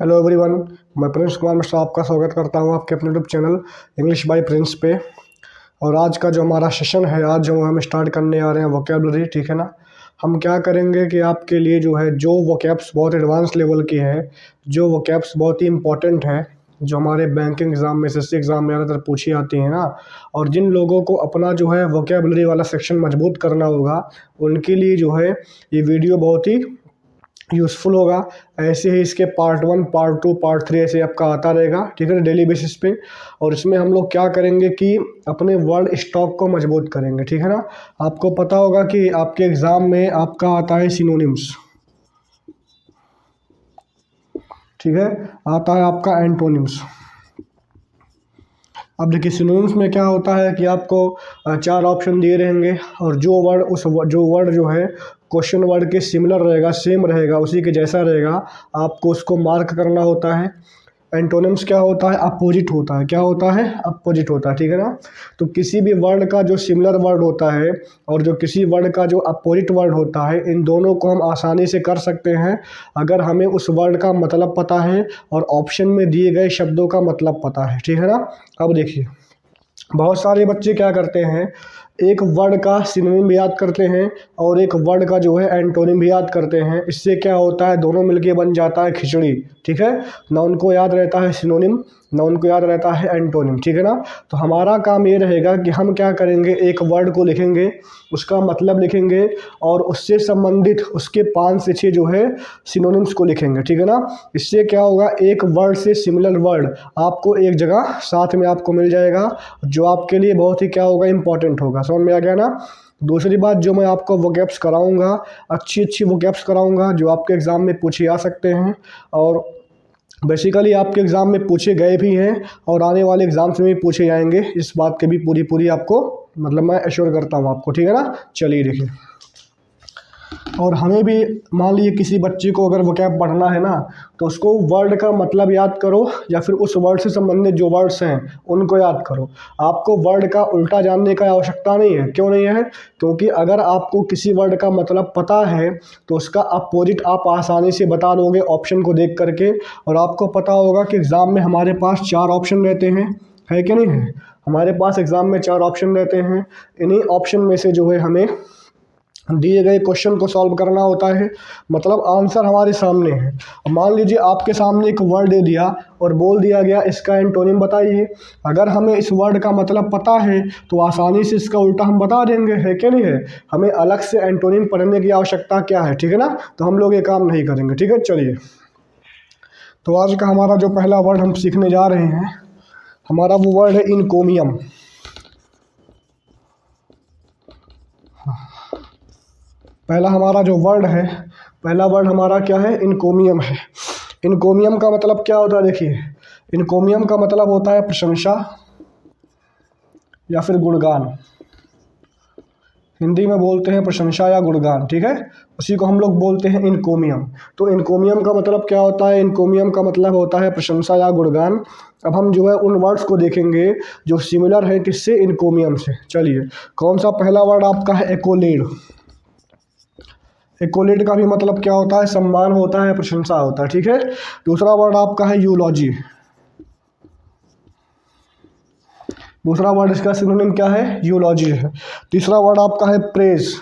Hello everyone, मैं Prince Kumar Mishra आपका स्वागत करता हूं आपके अपने YouTube channel English by Prince पे। और आज का जो हमारा सेशन है, आज जो हम स्टार्ट करने आ रहे हैं वोकैबुलरी, ठीक है ना। हम क्या करेंगे कि आपके लिए जो है जो वोकैब्स बहुत एडवांस लेवल की है, जो वोकैब्स बहुत ही इंपॉर्टेंट है, जो हमारे बैंकिंग एग्ज़ाम में एसएससी एग्ज़ाम में ज़्यादातर पूछी आती हैं ना, और जिन लोगों को अपना जो है वोकैबुलरी वाला सेक्शन मजबूत करना होगा, उनके लिए जो है ये वीडियो बहुत ही यूज़फुल होगा। ऐसे ही इसके पार्ट 1, पार्ट 2, पार्ट 3 ऐसे आपका आता रहेगा, ठीक है ना, डेली बेसिस पे। और इसमें हम लोग क्या करेंगे कि अपने वर्ड स्टॉक को मजबूत करेंगे, ठीक है ना। आपको पता होगा कि आपके एग्ज़ाम में आपका आता है सिनोनिम्स, ठीक है, आता है आपका एंटोनिम्स। अब देखिए सिनोनिम्स में क्या होता है कि आपको 4 ऑप्शन दिए रहेंगे, और जो वर्ड जो है क्वेश्चन वर्ड के सिमिलर रहेगा, सेम रहेगा, उसी के जैसा रहेगा, आपको उसको मार्क करना होता है। एंटोनिम्स क्या होता है? अपोजिट होता है। क्या होता है? अपोजिट होता है, ठीक है ना। तो किसी भी वर्ड का जो सिमिलर वर्ड होता है और जो किसी वर्ड का जो अपोजिट वर्ड होता है, इन दोनों को हम आसानी से कर सकते हैं अगर हमें उस वर्ड का मतलब पता है और ऑप्शन में दिए गए शब्दों का मतलब पता है, ठीक है ना। अब देखिए, बहुत सारे बच्चे क्या करते हैं, एक वर्ड का सिनोनिम भी याद करते हैं और एक वर्ड का जो है एंटोनिम भी याद करते हैं। इससे क्या होता है, दोनों मिलके बन जाता है खिचड़ी, ठीक है ना। उनको याद रहता है सिनोनिम, ना उनको याद रहता है एंटोनिम, ठीक है ना। तो हमारा काम ये रहेगा कि हम क्या करेंगे, एक वर्ड को लिखेंगे, उसका मतलब लिखेंगे और उससे संबंधित उसके 5 से 6 जो है सिनोनिम्स को लिखेंगे, ठीक है ना। इससे क्या होगा, एक वर्ड से सिमिलर वर्ड आपको एक जगह साथ में आपको मिल जाएगा, जो आपके लिए बहुत ही क्या होगा, इंपॉर्टेंट होगा। समझ में आ गया ना। दूसरी बात, जो मैं आपको वोकैब्स कराऊंगा, अच्छी अच्छी वोकैब्स कराऊंगा जो आपके एग्ज़ाम में पूछे आ सकते हैं, और बेसिकली आपके एग्ज़ाम में पूछे गए भी हैं और आने वाले एग्ज़ाम्स में भी पूछे जाएंगे। इस बात की भी पूरी आपको मतलब मैं एश्योर करता हूँ आपको, ठीक है ना। चलिए देखिए, और हमें भी मान लीजिए किसी बच्चे को अगर वोकैब पढ़ना है ना, तो उसको वर्ड का मतलब याद करो या फिर उस वर्ड से संबंधित जो वर्ड्स हैं उनको याद करो। आपको वर्ड का उल्टा जानने का आवश्यकता नहीं है। क्यों नहीं है? क्योंकि अगर आपको किसी वर्ड का मतलब पता है तो उसका अपोजिट आप आसानी से बता दोगे ऑप्शन को देख करके। और आपको पता होगा कि एग्ज़ाम में हमारे पास 4 ऑप्शन रहते हैं, है कि नहीं है। हमारे पास एग्ज़ाम में 4 ऑप्शन रहते हैं। इन्हीं ऑप्शन में से जो है हमें दिए गए क्वेश्चन को सॉल्व करना होता है, मतलब आंसर हमारे सामने है। अब मान लीजिए आपके सामने एक वर्ड दे दिया और बोल दिया गया इसका एंटोनिम बताइए। अगर हमें इस वर्ड का मतलब पता है तो आसानी से इसका उल्टा हम बता देंगे, है कि नहीं है। हमें अलग से एंटोनिम पढ़ने की आवश्यकता क्या है, ठीक है ना। तो हम लोग ये काम नहीं करेंगे, ठीक है। चलिए, तो आज का हमारा जो पहला वर्ड हम सीखने जा रहे हैं, हमारा वो वर्ड है इनकोमियम। पहला हमारा जो वर्ड है, पहला वर्ड हमारा क्या है, इनकोमियम है। इनकोमियम का मतलब क्या होता है? देखिए, इनकोमियम का मतलब होता है प्रशंसा या फिर गुणगान। हिंदी में बोलते हैं प्रशंसा या गुणगान, ठीक है। उसी को हम लोग बोलते हैं इनकोमियम। तो इनकोमियम का मतलब क्या होता है? इनकोमियम का मतलब होता है प्रशंसा या गुणगान। अब हम जो है उन वर्ड्स को देखेंगे जो सिमिलर है किससे, इनकोमियम से। चलिए, कौन सा पहला वर्ड आपका है? एक्कोलेड। एक्कोलेड का भी मतलब क्या होता है? सम्मान होता है, प्रशंसा होता है, ठीक है। दूसरा वर्ड आपका है यूलॉजी। दूसरा वर्ड इसका सिनोनिम क्या है? यूलॉजी है। तीसरा वर्ड आपका है प्रेज।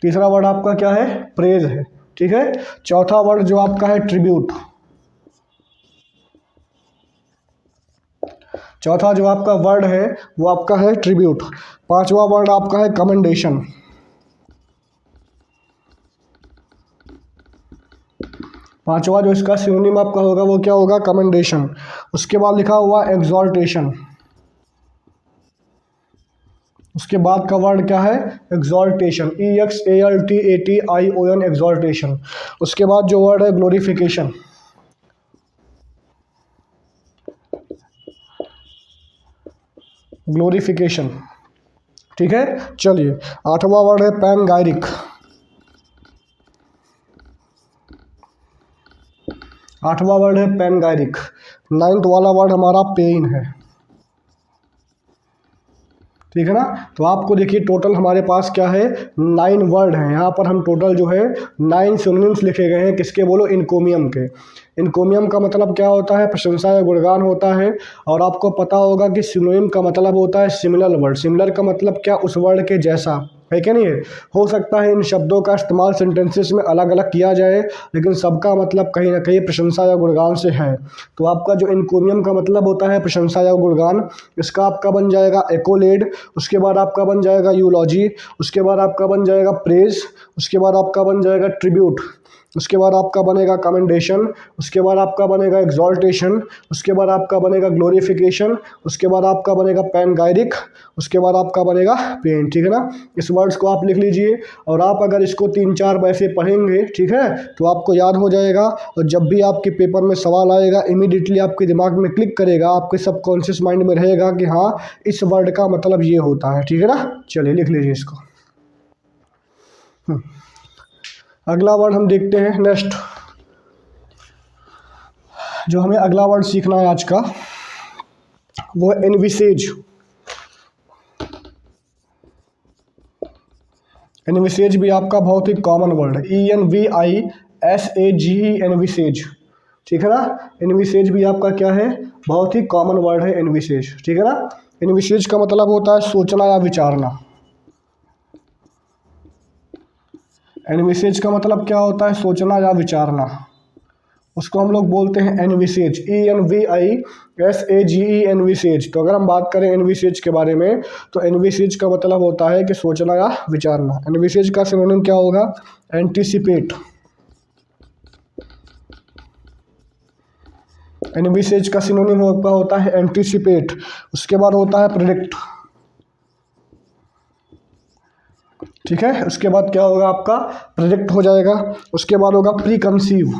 तीसरा वर्ड आपका क्या है? प्रेज है, ठीक है। चौथा वर्ड जो आपका है ट्रिब्यूट। चौथा जो आपका वर्ड है वो आपका है ट्रिब्यूट। पांचवा वर्ड आपका है कमेंडेशन। पांचवा जो इसका सिनोनिम आपका होगा वो क्या होगा? कमेंडेशन। उसके बाद लिखा हुआ एग्जॉल्टेशन। उसके बाद का वर्ड क्या है? एग्जॉल्टेशन। EXALTATION, exaltation. उसके बाद जो वर्ड है ग्लोरिफिकेशन। ग्लोरिफिकेशन, ठीक है। चलिए, आठवां वर्ड है पैनगायरिक। आठवां वर्ड है पैनगायरिक। नाइन्थ वाला वर्ड हमारा पेन है, ठीक है ना। तो आपको देखिए टोटल हमारे पास क्या है, 9 वर्ड हैं। यहाँ पर हम टोटल जो है 9 सिनोनिम्स लिखे गए हैं, किसके बोलो, इनकोमियम के। इनकोमियम का मतलब क्या होता है, प्रशंसा या गुणगान होता है। और आपको पता होगा कि सिनोनिम का मतलब होता है सिमिलर वर्ड। सिमिलर का मतलब क्या, उस वर्ड के जैसा, है क्या नहीं है। हो सकता है इन शब्दों का इस्तेमाल सेंटेंसेस में अलग अलग किया जाए, लेकिन सबका मतलब कहीं ना कहीं प्रशंसा या गुणगान से है। तो आपका जो इनकोमियम का मतलब होता है प्रशंसा या गुणगान, इसका आपका बन जाएगा एकोलेड, उसके बाद आपका बन जाएगा यूलॉजी, उसके बाद आपका बन जाएगा प्रेज, उसके बाद आपका बन जाएगा ट्रिब्यूट, उसके बाद आपका बनेगा कमेंडेशन, उसके बाद आपका बनेगा एग्जॉल्टेशन, उसके बाद आपका बनेगा ग्लोरिफिकेशन, उसके बाद आपका बनेगा पैनगायरिक, उसके बाद आपका बनेगा पेन। ठीक है ना। इस वर्ड्स को आप लिख लीजिए, और आप अगर इसको 3-4 वैसे पढ़ेंगे, ठीक है, तो आपको याद हो जाएगा। और जब भी आपके पेपर में सवाल आएगा, इमीडिएटली आपके दिमाग में क्लिक करेगा, आपके सबकॉन्शियस माइंड में रहेगा कि हाँ, इस वर्ड का मतलब ये होता है। ठीक है ना। चलिए लिख लीजिए इसको। अगला वर्ड हम देखते हैं। नेक्स्ट जो हमें अगला वर्ड सीखना है आज का, वो है एनविसेज। एनविसेज भी आपका बहुत ही कॉमन वर्ड है, ENVISAGE, एनविसेज। ठीक है ना। एनविसेज भी आपका क्या है, बहुत ही कॉमन वर्ड है एनविसेज। ठीक है ना। एनविसेज का मतलब होता है सोचना या विचारना। एनविसेज का मतलब क्या होता है, सोचना या विचारना। उसको हम लोग बोलते हैं एनविसेज, ENVISAGE, एनविसेज। तो अगर हम बात करें एनविसेज के बारे में, तो एनविसेज का मतलब होता है कि सोचना या विचारना। एनविसेज का सिनोनिम क्या होगा, एंटीसिपेट। एनविसेज का सिनोनिम होता है एंटीसिपेट। उसके बाद होता है प्रेडिक्ट। ठीक है। उसके बाद क्या होगा, आपका प्रेडिक्ट हो जाएगा। उसके बाद होगा प्री कंसीव।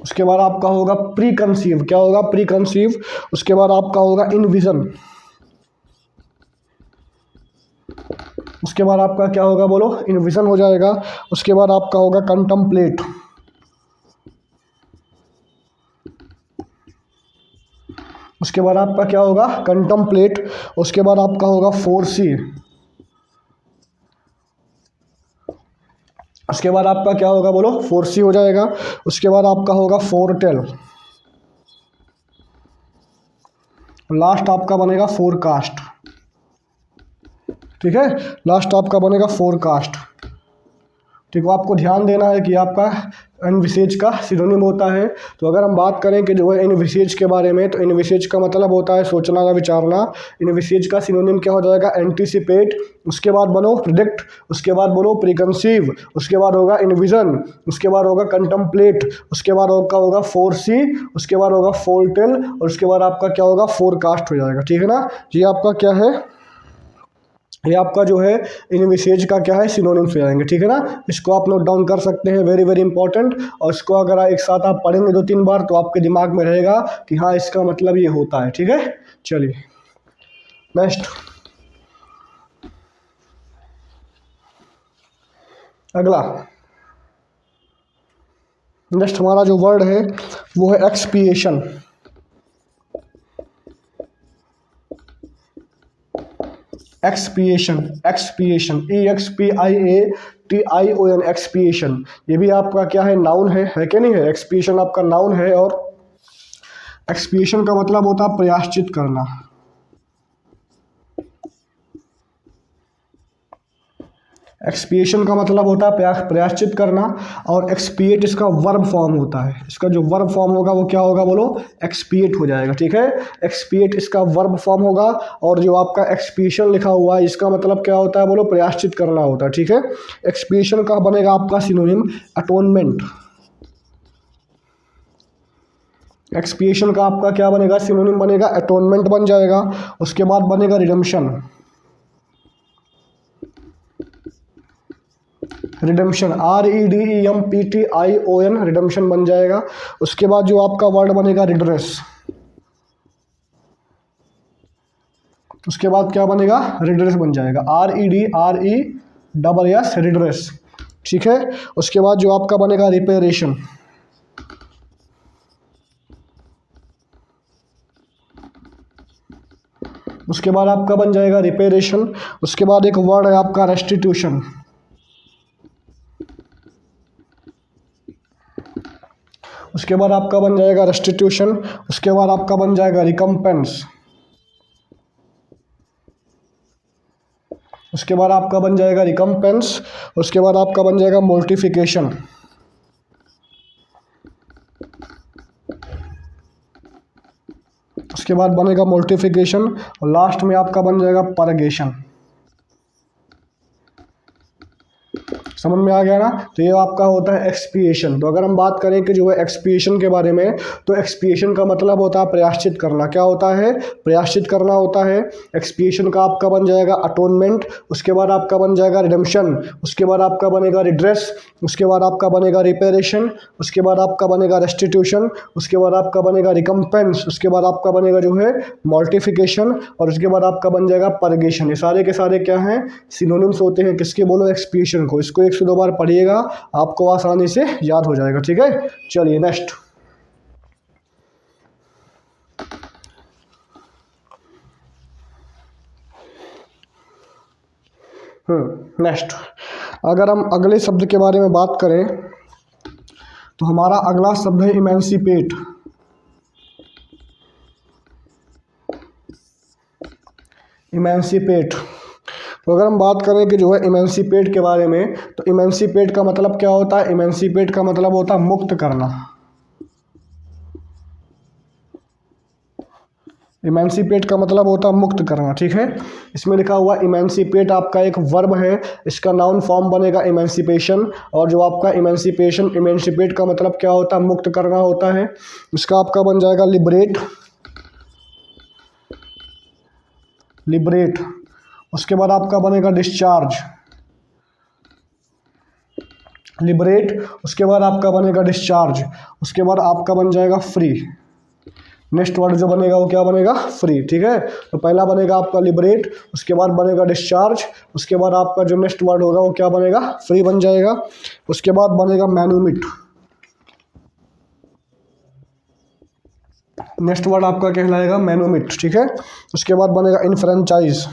उसके बाद आपका होगा प्री कंसीव। क्या होगा, प्री कंसीव। उसके बाद आपका होगा इनविजन। उसके बाद आपका क्या होगा, बोलो, इनविजन हो जाएगा। उसके बाद आपका होगा कंटम्पलेट। उसके बाद आपका क्या होगा, कंटम्पलेट। उसके बाद आपका होगा फोरसी। उसके बाद आपका क्या होगा, बोलो, फोरसी हो जाएगा। उसके बाद आपका होगा फोरटेल। लास्ट आपका बनेगा फोरकास्ट। ठीक है। लास्ट आपका बनेगा फोरकास्ट। ठीक है। आपको ध्यान देना है कि आपका एनविसेज का सिनोनिम होता है। तो अगर हम बात करें कि जो है एनविसेज के बारे में, तो एनविसेज का मतलब होता है सोचना या विचारना। एनविसेज का सिनोनिम क्या हो जाएगा, एंटीसिपेट। उसके बाद बोलो प्रिडिक्ट। उसके बाद बोलो प्रीकंसीव। उसके बाद होगा इनविजन। उसके बाद होगा कंटम्पलेट। उसके बाद होगा फोरसी। उसके बाद होगा फोरटेल। और उसके बाद आपका क्या होगा, फोरकास्ट हो जाएगा। ठीक है ना। ये आपका क्या है, ये आपका जो है एनविसेज का क्या है, सिनोनिम्स हो जाएंगे। ठीक है ना। इसको आप नोट डाउन कर सकते हैं, वेरी वेरी इंपॉर्टेंट। और इसको अगर एक साथ आप पढ़ेंगे 2-3 बार, तो आपके दिमाग में रहेगा कि हाँ, इसका मतलब ये होता है। ठीक है। चलिए नेक्स्ट, अगला नेक्स्ट हमारा जो वर्ड है वो है एक्सपिएशन। एक्सपिएशन, एक्सपिएशन, EXPIATION, एक्सपिएशन। ये भी आपका क्या है, नाउन है क्या नहीं है। एक्सपिएशन आपका नाउन है। और एक्सपिएशन का मतलब होता है प्रयाश्चित करना। एक्सपिएशन का मतलब होता है प्रयाश्चित करना। और एक्सपिएट इसका वर्ब फॉर्म होता है। इसका जो वर्ब फॉर्म होगा वो क्या होगा, बोलो, एक्सपिएट हो जाएगा। ठीक है। एक्सपिएट इसका वर्ब फॉर्म होगा। और जो आपका एक्सपिएशन लिखा हुआ है, इसका मतलब क्या होता है, बोलो, प्रयाश्चित करना होता है। ठीक है। एक्सपिएशन का बनेगा आपका सिनोनिम अटोनमेंट। एक्सपिएशन का आपका क्या बनेगा, सिनोनिम बनेगा अटोनमेंट बन जाएगा। उसके बाद बनेगा रिडम्पशन। रिडम्पशन, REDEMPTION, रिडम्पशन बन जाएगा। उसके बाद जो आपका वर्ड बनेगा रिडरेस। उसके बाद क्या बनेगा, रिडरेस बन जाएगा, REDRESS, रिडरेस। ठीक है। उसके बाद जो आपका बनेगा रिपेरेशन। उसके बाद आपका बन जाएगा रिपेरेशन। उसके बाद एक वर्ड है आपका रेस्टिट्यूशन। उसके बाद आपका बन जाएगा रेस्टिट्यूशन। उसके बाद आपका बन जाएगा रिकम्पेंस। उसके बाद आपका बन जाएगा रिकम्पेंस। उसके बाद आपका बन जाएगा मोर्टिफिकेशन। उसके बाद बनेगा मोर्टिफिकेशन और लास्ट में आपका बन जाएगा परगेशन। समझ में आ गया ना। तो ये आपका होता है एक्सपिएशन। तो अगर हम बात करें कि जो है एक्सपिएशन के बारे में, तो एक्सपिएशन का मतलब होता है प्रायश्चित करना। क्या होता है? प्रायश्चित करना होता है। एक्सपिएशन का आपका बन जाएगा अटोनमेंट। उसके बाद आपका बन जाएगा रिडेम्पशन। उसके बाद आपका बनेगा रिड्रेस। उसके बाद आपका बनेगा रिपेरेशन। उसके बाद आपका बनेगा रेस्टिट्यूशन। उसके बाद आपका बनेगा रिकम्पेंस। उसके बाद आपका बनेगा जो है मॉर्टिफिकेशन और उसके बाद आपका बन जाएगा परगेशन। ये सारे के सारे क्या हैं? सिनोनिम्स होते हैं किसके? बोलो एक्सपिएशन को। इसको 102 बार पढ़िएगा, आपको आसानी से याद हो जाएगा। ठीक है, चलिए नेक्स्ट। नेक्स्ट अगर हम अगले शब्द के बारे में बात करें तो हमारा अगला शब्द है इमेंसिपेट। इमेंसिपेट। तो अगर हम बात करें कि जो है इमेंसिपेट के बारे में, तो इमेंसिपेट का मतलब क्या होता है? इमेंसिपेट का मतलब होता है मुक्त करना। इमेंसिपेट का मतलब होता है मुक्त करना। ठीक है, इसमें लिखा हुआ इमेंसिपेट आपका एक वर्ब है। इसका नाउन फॉर्म बनेगा इमेंसिपेशन। और जो आपका इमेंसिपेट का मतलब क्या होता है? मुक्त करना होता है। इसका आपका बन जाएगा लिबरेट। लिबरेट। उसके बाद आपका बनेगा डिस्चार्ज। लिबरेट। उसके बाद आपका बनेगा डिस्चार्ज। उसके बाद आपका बन जाएगा फ्री। नेक्स्ट वर्ड जो बनेगा वो क्या बनेगा? फ्री। ठीक है, तो पहला बनेगा आपका लिबरेट। उसके बाद बनेगा डिस्चार्ज। उसके बाद आपका जो नेक्स्ट वर्ड होगा वो क्या बनेगा? फ्री बन जाएगा। उसके बाद बनेगा मैनुमिट। नेक्स्ट वर्ड आपका कहलाएगा मैनुमिट। ठीक है, उसके बाद बनेगा इनफ्रेंचाइज।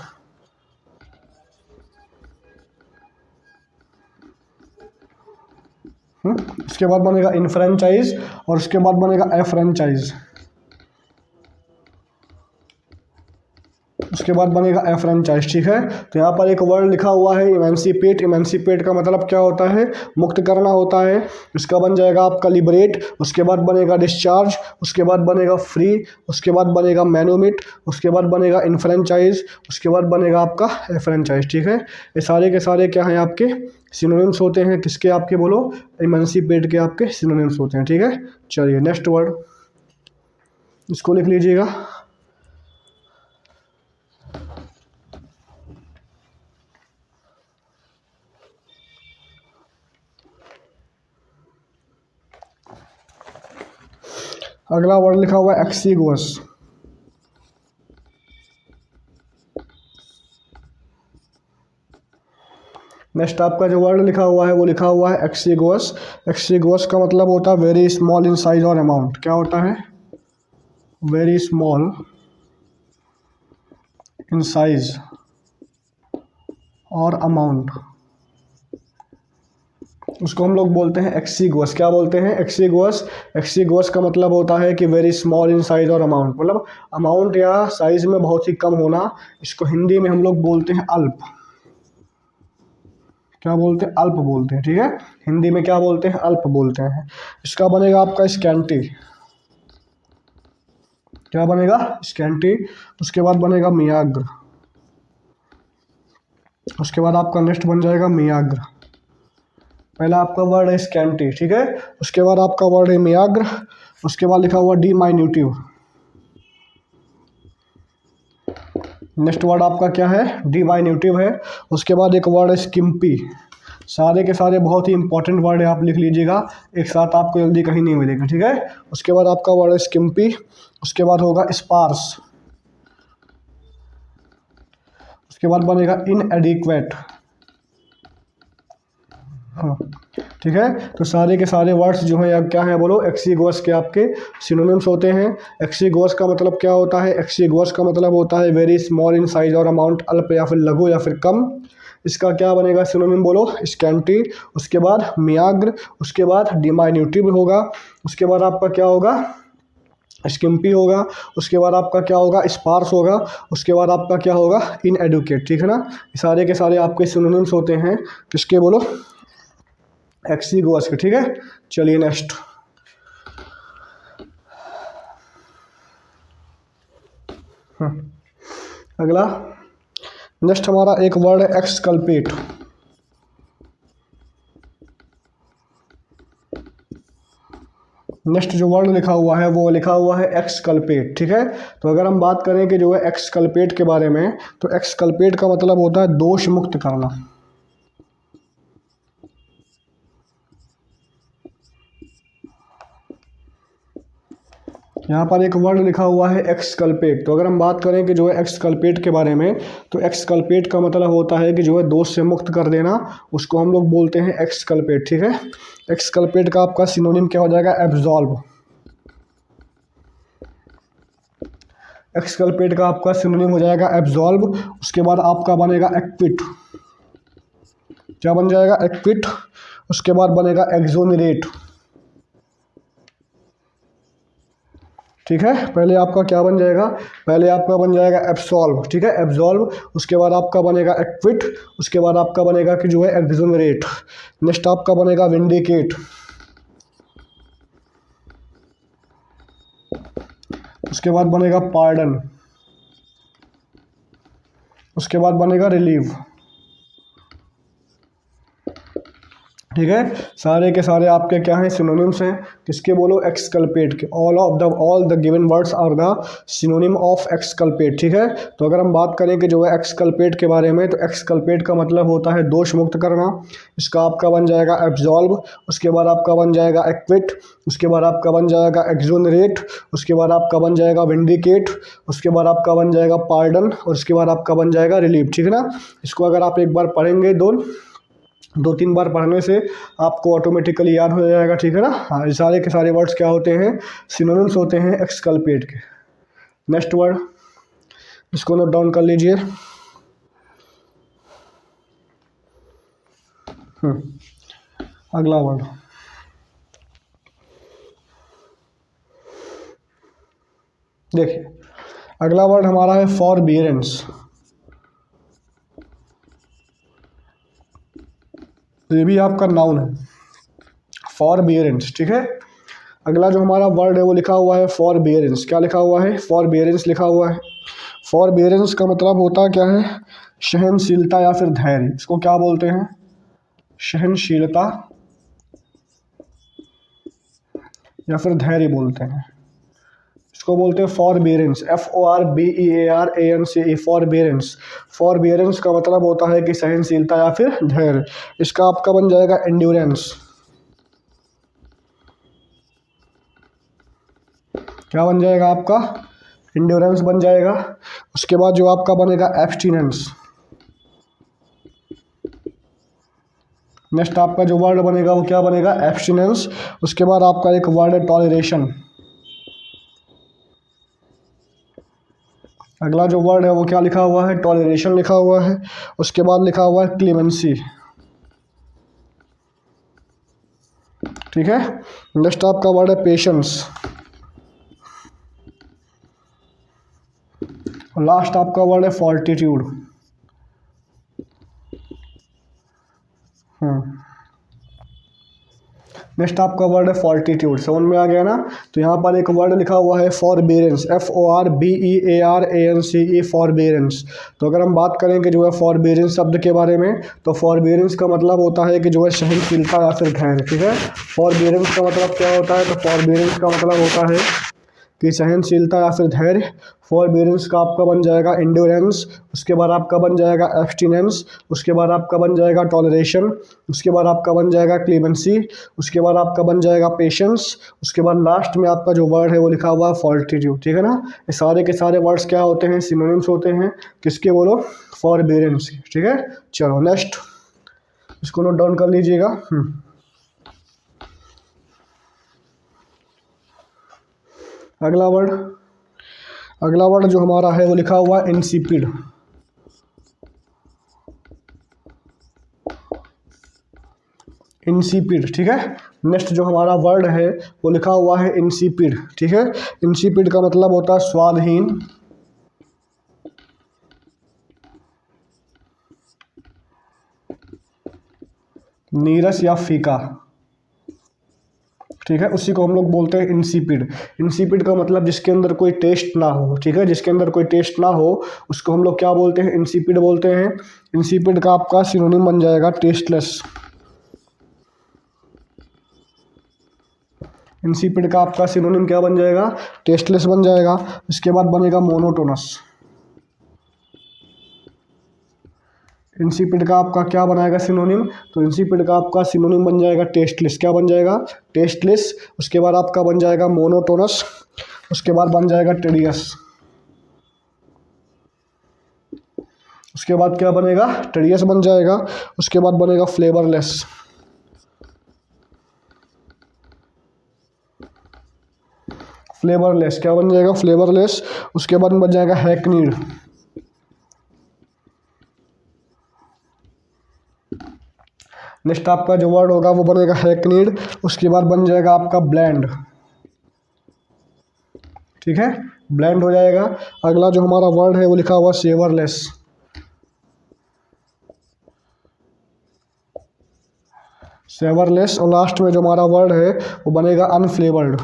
उसके बाद बनेगा इनफ्रेंचाइज और उसके बाद बनेगा एफ्रेंचाइज। उसके बाद बनेगा एफ्रेंचाइज। ठीक है, तो यहाँ पर एक वर्ड लिखा हुआ है इमेंसिपेट। इमेंसिपेट का मतलब क्या होता है? मुक्त करना होता है। इसका बन जाएगा आपका लिबरेट। उसके बाद बनेगा डिस्चार्ज। उसके बाद बनेगा फ्री। उसके बाद बनेगा मैनुमिट। उसके बाद बनेगा इनफ्रेंचाइज। उसके बाद बनेगा आपका एफ्रेंचाइज। ठीक है, ये सारे के सारे क्या हैं? आपके सिनोनिम्स होते हैं। किसके? आपके बोलो इमेंसिपेट के आपके सिनोनिम्स होते हैं। ठीक है, चलिए नेक्स्ट वर्ड इसको लिख लीजिएगा। अगला वर्ड लिखा हुआ है एक्सिगुअस। नेक्स्ट आपका जो वर्ड लिखा हुआ है वो लिखा हुआ है एक्सिगुअस। एक्सिगुअस का मतलब होता है वेरी स्मॉल इन साइज और अमाउंट। क्या होता है? वेरी स्मॉल इन साइज और अमाउंट। उसको हम लोग बोलते हैं एक्सिगुअस। क्या बोलते हैं? एक्सिगुअस। एक्सिगुअस का मतलब होता है कि वेरी स्मॉल इन साइज और अमाउंट, मतलब अमाउंट या साइज में बहुत ही कम होना। इसको हिंदी में हम लोग बोलते हैं अल्प। क्या बोलते हैं? अल्प बोलते हैं। ठीक है, हिंदी में क्या बोलते हैं? अल्प बोलते हैं। इसका बनेगा आपका स्कैंटी। क्या बनेगा? स्कैंटी। उसके बाद बनेगा मियाग्र। उसके बाद आपका नेक्स्ट बन जाएगा मियाग्र। पहला आपका वर्ड है स्कैंटी। ठीक है, उसके बाद आपका वर्ड है मियाग्र। उसके बाद लिखा हुआ डिमाइन्यूटिव। नेक्स्ट वर्ड आपका क्या है? डिमाइन्यूटिव है। उसके बाद एक वर्ड है स्किम्पी। सारे के सारे बहुत ही इंपॉर्टेंट वर्ड है, आप लिख लीजिएगा, एक साथ आपको जल्दी कहीं नहीं मिलेगा। ठीक है, उसके बाद आपका वर्ड है स्किम्पी। उसके बाद होगा स्पार्स। उसके बाद बनेगा इनएडिक्वेट। हाँ ठीक है। तो सारे के सारे वर्ड्स जो हैं अब क्या है बोलो, एक्सिगोअस के आपके सिनोनिम्स होते हैं। एक्सिगोअस का मतलब क्या होता है, एक्सिगोअस का मतलब होता है वेरी स्मॉल इन साइज और अमाउंट, अल्प या फिर लघु या फिर कम। इसका क्या बनेगा सिनोनिम बोलो, स्कैंटी, उसके बाद मियाग्र, उसके बाद डिमाइन्यूटिव होगा, उसके बाद आपका क्या होगा, स्किम्पी होगा, उसके बाद आपका क्या होगा, स्पार्स होगा, उसके बाद आपका क्या होगा, इनएडुकेट। ठीक है ना, सारे के सारे आपके सिनोनिम्स होते हैं किसके बोलो, एक्सिगोअस के। ठीक है, चलिए नेक्स्ट। अगला नेक्स्ट हमारा एक वर्ड है एक्सकल्पेट। नेक्स्ट जो वर्ड लिखा हुआ है वो लिखा हुआ है एक्सकल्पेट। ठीक है, तो अगर हम बात करें कि जो है एक्सकल्पेट के बारे में, तो एक्सकल्पेट का मतलब होता है दोष मुक्त करना। यहाँ पर एक वर्ड लिखा हुआ है एक्सकल्पेट। तो अगर हम बात करें कि जो है एक्सकल्पेट के बारे में, तो एक्सकल्पेट का मतलब होता है कि जो है दोष से मुक्त कर देना, उसको हम लोग बोलते हैं एक्सकल्पेट। ठीक है, एक्सकल्पेट का आपका सिनोनिम क्या हो जाएगा, एब्जॉल्व। एक्सकल्पेट का आपका सिनोनिम हो जाएगा एब्जॉल्व। उसके बाद आपका बनेगा एक्विट। क्या बन जाएगा, एक्विट। उसके बाद बनेगा एक्सोनरेट। ठीक है, पहले आपका क्या बन जाएगा, पहले आपका बन जाएगा एब्सॉल्व। ठीक है, एब्सॉल्व, उसके बाद आपका बनेगा एक्विट, उसके बाद आपका बनेगा कि जो है एक्सोनरेट। नेक्स्ट आपका बनेगा विंडिकेट, उसके बाद बनेगा पार्डन, उसके बाद बनेगा रिलीव। ठीक है, सारे के सारे आपके क्या हैं, सिनोनिम्स हैं किसके बोलो, एक्सकल्पेट के। All the given words are the synonym of exculpate. ठीक है, तो अगर हम बात करें कि जो है एक्सकल्पेट के बारे में, तो एक्सकल्पेट का मतलब होता है दोष मुक्त करना। इसका आपका बन जाएगा एब्जॉल्व, उसके बाद आपका बन जाएगा एक्विट, उसके बाद आपका बन जाएगा एक्सोनरेट, उसके बाद आपका बन जाएगा विंडिकेट, उसके बाद आपका बन जाएगा पार्डन, और उसके बाद आपका बन जाएगा रिलीव। ठीक है ना, इसको अगर आप एक बार पढ़ेंगे, दो तीन बार पढ़ने से आपको ऑटोमेटिकली याद हो जाएगा। ठीक है ना, हाँ, सारे के सारे वर्ड्स क्या होते हैं, सिनोनिम्स होते हैं एक्सकल्पेट के। नेक्स्ट वर्ड, इसको नोट डाउन कर लीजिए। अगला वर्ड, देखिए अगला वर्ड हमारा है फॉरबियरेंस। तो ये भी आपका नाउन है, फॉरबियरेंस। ठीक है, अगला जो हमारा वर्ड है वो लिखा हुआ है फॉरबियरेंस। क्या लिखा हुआ है, फॉरबियरेंस लिखा हुआ है। फॉरबियरेंस का मतलब होता क्या है, सहनशीलता या फिर धैर्य। इसको क्या बोलते हैं, सहनशीलता या फिर धैर्य बोलते हैं। इसको बोलते हैं फॉरबियरेंस, FORBEARANCE, फॉरबियरेंस। फॉरबियरेंस का मतलब होता है कि सहनशीलता या फिर धैर्य। इसका आपका बन जाएगा एंड्योरेंस। क्या बन जाएगा आपका, एंड्योरेंस बन जाएगा। उसके बाद जो आपका बनेगा एब्सटिनेंस। नेक्स्ट आपका जो वर्ड बनेगा वो क्या बनेगा, एब्सटिनेंस। उसके बाद आपका एक वर्ड है टॉलरेशन। अगला जो वर्ड है वो क्या लिखा हुआ है, टॉलरेशन लिखा हुआ है। उसके बाद लिखा हुआ है क्लीमेंसी। ठीक है, नेक्स्ट आपका वर्ड है पेशेंस। और लास्ट आपका वर्ड है फॉर्टिट्यूड। नेक्स्ट आपका वर्ड है फॉर्टिट्यूड। समझ में आ गया ना, तो यहाँ पर एक वर्ड लिखा हुआ है फॉरबियरेंस, FORBEARANCE, फॉरबियरेंस। तो अगर हम बात करें कि जो है फॉरबियरेंस शब्द के बारे में, तो फॉरबियरेंस का मतलब होता है कि जो है सहनशीलता या फिर धैर्य। ठीक है, फॉरबियरेंस का मतलब क्या होता है, तो फॉरबियरेंस का मतलब होता है कि सहनशीलता या फिर धैर्य। फॉरबियरेंस का आपका बन जाएगा एंड्योरेंस, उसके बाद आपका बन जाएगा एब्सटिनेंस, उसके बाद आपका बन जाएगा टॉलरेशन, उसके बाद आपका बन जाएगा क्लीमेंसी, उसके बाद आपका बन जाएगा पेशेंस, उसके बाद लास्ट में आपका जो वर्ड है वो लिखा हुआ है फॉर्टिट्यूड। ठीक है ना, ये सारे के सारे वर्ड्स क्या होते हैं, सिनोनिम्स होते हैं किसके बोलो, फॉरबियरेंस के। ठीक है, चलो नेक्स्ट, इसको नोट डाउन कर लीजिएगा। अगला वर्ड जो हमारा है वो लिखा हुआ है इंसिपिड। इंसिपिड, ठीक है। नेक्स्ट जो हमारा वर्ड है वो लिखा हुआ है इंसिपिड, ठीक है। इंसिपिड का मतलब होता है स्वादहीन, नीरस या फीका, ठीक है। उसी को हम लोग बोलते हैं इंसिपिड। इंसिपिड का मतलब जिसके अंदर कोई टेस्ट ना हो, ठीक है। जिसके अंदर कोई टेस्ट ना हो उसको हम लोग क्या बोलते हैं? इंसिपिड बोलते हैं। इंसिपिड का आपका सिनोनिम बन जाएगा टेस्टलेस। इंसिपिड का आपका सिनोनिम क्या बन जाएगा? टेस्टलेस बन जाएगा। इसके बाद बनेगा मोनोटोनस। इंसिपिड का आपका क्या बनाएगा सिनोनिम? तो इंसिपिड का आपका सिनोनिम बन जाएगा टेस्टलेस। क्या बन जाएगा? टेस्टलेस। उसके बाद आपका बन जाएगा मोनोटोनस। उसके बाद बन जाएगा टेडियस। उसके बाद क्या बनेगा? टेडियस बन जाएगा। उसके बाद बनेगा फ्लेवरलेस। फ्लेवरलेस क्या बन जाएगा? फ्लेवरलेस। उसके बाद बन जाएगा हैकनीड। नेक्स्ट आपका जो वर्ड होगा वो बनेगा हैकनीड। उसके बाद बन जाएगा आपका ब्लैंड, ठीक है। ब्लैंड हो जाएगा। अगला जो हमारा वर्ड है वो लिखा हुआ सेवरलेस। सेवरलेस। और लास्ट में जो हमारा वर्ड है वो बनेगा अनफ्लेवर्ड।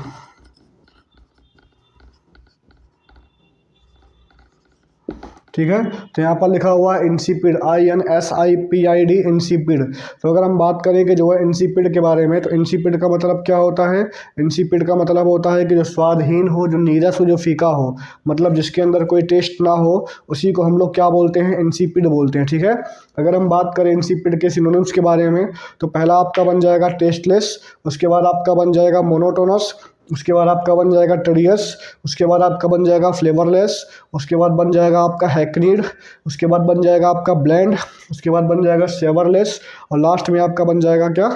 ठीक है। तो यहाँ पर लिखा हुआ है इंसिपिड, INSIPID, इंसिपिड। तो अगर हम बात करें कि जो है इंसिपिड के बारे में, तो इंसिपिड का मतलब क्या होता है? इंसिपिड का मतलब होता है कि जो स्वादहीन हो, जो नीरस हो, जो फीका हो, मतलब जिसके अंदर कोई टेस्ट ना हो, उसी को हम लोग क्या बोलते हैं? इंसिपिड बोलते हैं, ठीक है। अगर हम बात करें इंसिपिड के सिनोनिम्स के बारे में, तो पहला आपका बन जाएगा टेस्टलेस। उसके बाद आपका बन जाएगा मोनोटोनस। उसके बाद आपका बन जाएगा टेडियस। उसके बाद आपका बन जाएगा फ्लेवरलेस। उसके बाद बन जाएगा आपका हैकनीड। उसके बाद बन जाएगा आपका ब्लेंड। उसके बाद बन जाएगा सेवरलेस। और लास्ट में आपका बन जाएगा क्या?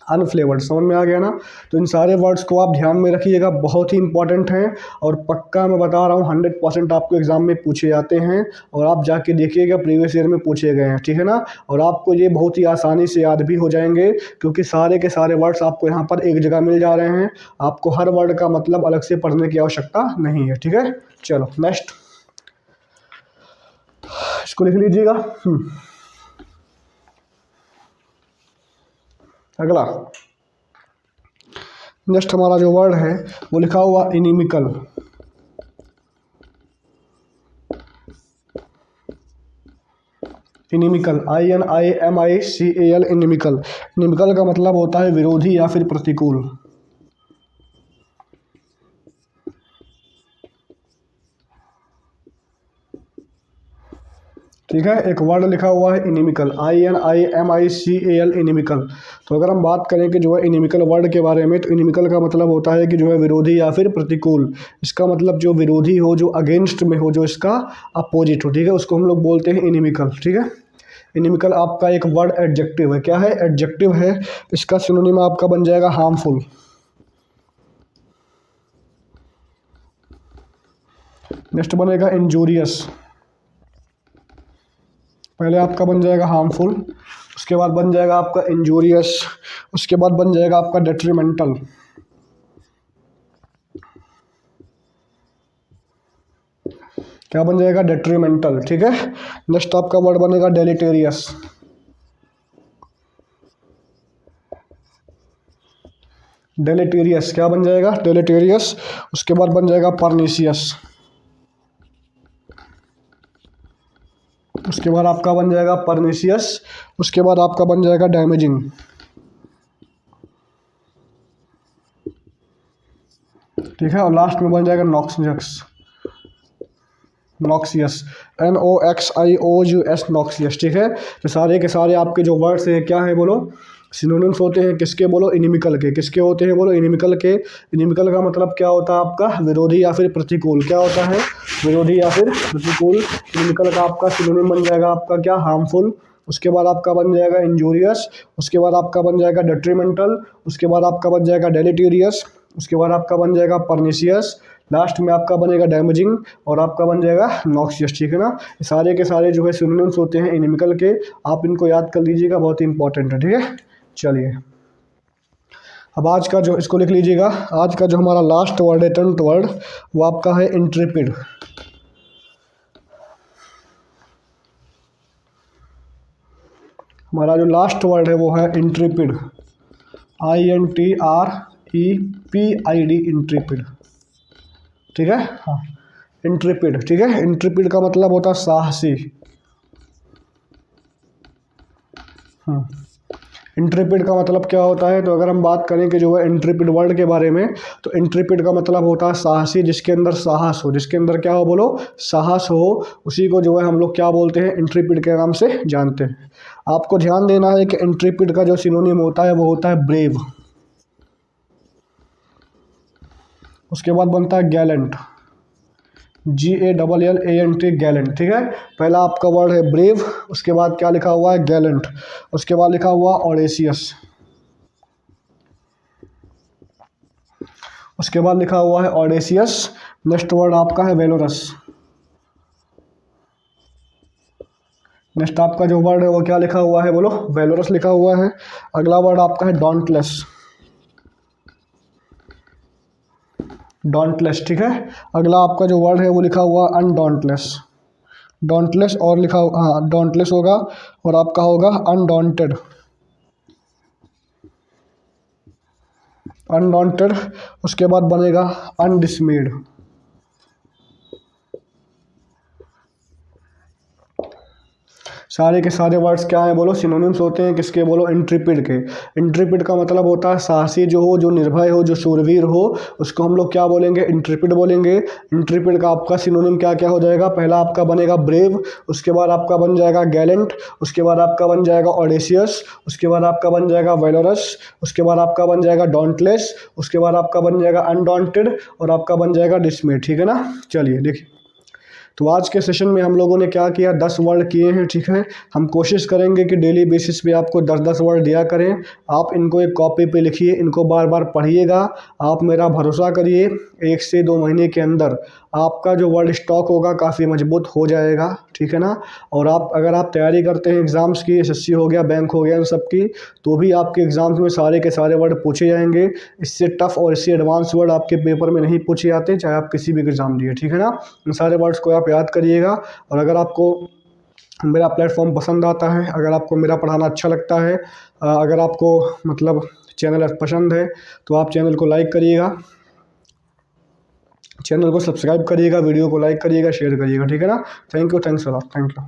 अनफ्लेवर्ड। समझ में आ गया ना? तो इन सारे वर्ड्स को आप ध्यान में रखिएगा, बहुत ही इंपॉर्टेंट हैं। और पक्का मैं बता रहा हूँ 100% आपको एग्जाम में पूछे जाते हैं। और आप जाके देखिएगा प्रीवियस ईयर में पूछे गए हैं, ठीक है ना। और आपको ये बहुत ही आसानी से याद भी हो जाएंगे, क्योंकि सारे के सारे वर्ड्स आपको यहाँ पर एक जगह मिल जा रहे हैं। आपको हर वर्ड का मतलब अलग से पढ़ने की आवश्यकता नहीं है, ठीक है। चलो नेक्स्ट, इसको लिख लीजिएगा। अगला नेक्स्ट हमारा जो वर्ड है वो लिखा हुआ inimical. Inimical, INIMICAL, inimical. Inimical का मतलब होता है विरोधी या फिर प्रतिकूल। ठीक है। एक वर्ड लिखा हुआ है इनिमिकल, INIMICAL, इनिमिकल। तो अगर हम बात करें कि जो है इनिमिकल वर्ड के बारे में, तो इनिमिकल का मतलब होता है कि जो है विरोधी या फिर प्रतिकूल। इसका मतलब जो विरोधी हो, जो अगेंस्ट में हो, जो इसका अपोजिट हो, ठीक है, उसको हम लोग बोलते हैं इनिमिकल, ठीक है। इनिमिकल आपका एक वर्ड एडजेक्टिव है। क्या है? एडजेक्टिव है। इसका सिनोनिम आपका बन जाएगा हार्मफुल। नेक्स्ट बनेगा इंजूरियस। पहले आपका बन जाएगा हार्मफुल। उसके बाद बन जाएगा आपका इंजूरियस। उसके बाद बन जाएगा आपका डेट्रीमेंटल। क्या बन जाएगा? डेट्रीमेंटल, ठीक है। नेक्स्ट आपका वर्ड बनेगा डेलिटेरियस। डेलिटेरियस क्या बन जाएगा? डेलिटेरियस। उसके बाद बन जाएगा परनीसियस। उसके बाद आपका बन जाएगा परनीसियस। उसके बाद आपका बन जाएगा डैमेजिंग। ठीक है। और लास्ट में बन जाएगा नॉक्सियस। नॉक्सियस, NOXIOUS, नॉक्सियस, ठीक है। तो सारे के सारे आपके जो वर्ड्स हैं क्या है बोलो? सिनोनिम्स होते हैं किसके बोलो, इनिमिकल के। किसके होते हैं बोलो, इनिमिकल के। इनिमिकल का मतलब क्या होता है आपका, विरोधी या फिर प्रतिकूल। क्या होता है, विरोधी या फिर प्रतिकूल। इनिमिकल का आपका सिनोनिम बन जाएगा आपका क्या, हार्मफुल। उसके बाद आपका बन जाएगा इंजूरियस। उसके बाद आपका बन जाएगा डेट्रीमेंटल। उसके बाद आपका बन जाएगा डेलेटीरियस। उसके बाद आपका बन जाएगा परनिशियस। लास्ट में आपका बनेगा डैमेजिंग और आपका बन जाएगा नॉक्सियस। ठीक है ना, सारे के सारे जो है सिनोनिम्स होते हैं इनिमिकल के। आप इनको याद कर लीजिएगा, बहुत ही इंपॉर्टेंट है। ठीक है, चलिए अब आज का जो, इसको लिख लीजिएगा। आज का जो हमारा लास्ट वर्ड है, 10th वर्ड, वो आपका है इंट्रेपिड। हमारा जो लास्ट वर्ड है वो है इंट्रेपिड, INTREPID, इंट्रेपिड। ठीक है, हाँ, इंट्रेपिड। ठीक है, इंट्रेपिड का मतलब होता है साहसी। इंट्रेपिड का मतलब क्या होता है, तो अगर हम बात करें कि जो है इंट्रेपिड वर्ड के बारे में, तो इंट्रेपिड का मतलब होता है साहसी, जिसके अंदर साहस हो। जिसके अंदर क्या हो बोलो, साहस हो, उसी को जो है हम लोग क्या बोलते हैं, इंट्रेपिड के नाम से जानते हैं। आपको ध्यान देना है कि इंट्रेपिड का जो सिनोनिम होता है वो होता है ब्रेव। उसके बाद बनता है गैलेंट, GALLANT, गैलेंट। ठीक है, पहला आपका वर्ड है ब्रेव, उसके बाद क्या लिखा हुआ है, गैलेंट। उसके बाद लिखा हुआ ऑडेसियस। उसके बाद लिखा हुआ है ऑडेसियस। नेक्स्ट वर्ड आपका है वेलोरस। नेक्स्ट आपका जो वर्ड है वो क्या लिखा हुआ है बोलो, वेलोरस लिखा हुआ है। अगला वर्ड आपका है डॉन्टलेस। डॉन्टलेस। ठीक है, अगला आपका जो वर्ड है वो लिखा हुआ अनडॉन्टलेस। डॉन्टलेस और लिखा, हाँ, डॉन्टलेस होगा और आपका होगा अनडॉन्टेड। अनडॉन्टेड। उसके बाद बनेगा अनडिसमेड। सारे के सारे वर्ड्स क्या हैं बोलो, सिनोनिम्स होते हैं किसके बोलो, इंट्रेपिड के। इंट्रेपिड का मतलब होता है साहसी जो हो, जो निर्भय हो, जो शूरवीर हो, उसको हम लोग क्या बोलेंगे, इंट्रेपिड बोलेंगे। इंट्रेपिड का आपका सिनोनिम क्या क्या हो जाएगा, पहला आपका बनेगा ब्रेव। उसके बाद आपका बन जाएगा गैलेंट। उसके बाद आपका बन जाएगा ऑडेसियस। उसके बाद आपका बन जाएगा वेलोरस। उसके बाद आपका बन जाएगा डॉन्टलेस। उसके बाद आपका बन जाएगा अनडॉन्टेड और आपका बन जाएगा डिसमेड। ठीक है ना, चलिए देखिए, तो आज के सेशन में हम लोगों ने क्या किया, 10 वर्ड किए हैं। ठीक है, हम कोशिश करेंगे कि डेली बेसिस पे आपको 10-10 वर्ड दिया करें। आप इनको एक कॉपी पे लिखिए, इनको बार बार पढ़िएगा। आप मेरा भरोसा करिए, 1 से 2 महीने के अंदर आपका जो वर्ड स्टॉक होगा काफ़ी मजबूत हो जाएगा। ठीक है ना, और अगर आप तैयारी करते हैं एग्ज़ाम्स की, SSC हो गया, बैंक हो गया, इन सब की, तो भी आपके एग्ज़ाम्स में सारे के सारे वर्ड पूछे जाएंगे। इससे टफ और इससे एडवांस वर्ड आपके पेपर में नहीं पूछे जाते, चाहे आप किसी भी एग्ज़ाम दिए। ठीक है ना, इन सारे वर्ड्स को आप याद करिएगा। और अगर आपको मेरा प्लेटफॉर्म पसंद आता है, अगर आपको मेरा पढ़ाना अच्छा लगता है, अगर आपको मतलब चैनल पसंद है, तो आप चैनल को लाइक करिएगा, चैनल को सब्सक्राइब करिएगा, वीडियो को लाइक करिएगा, शेयर करिएगा। ठीक है ना, thank you, thanks a lot, thank you.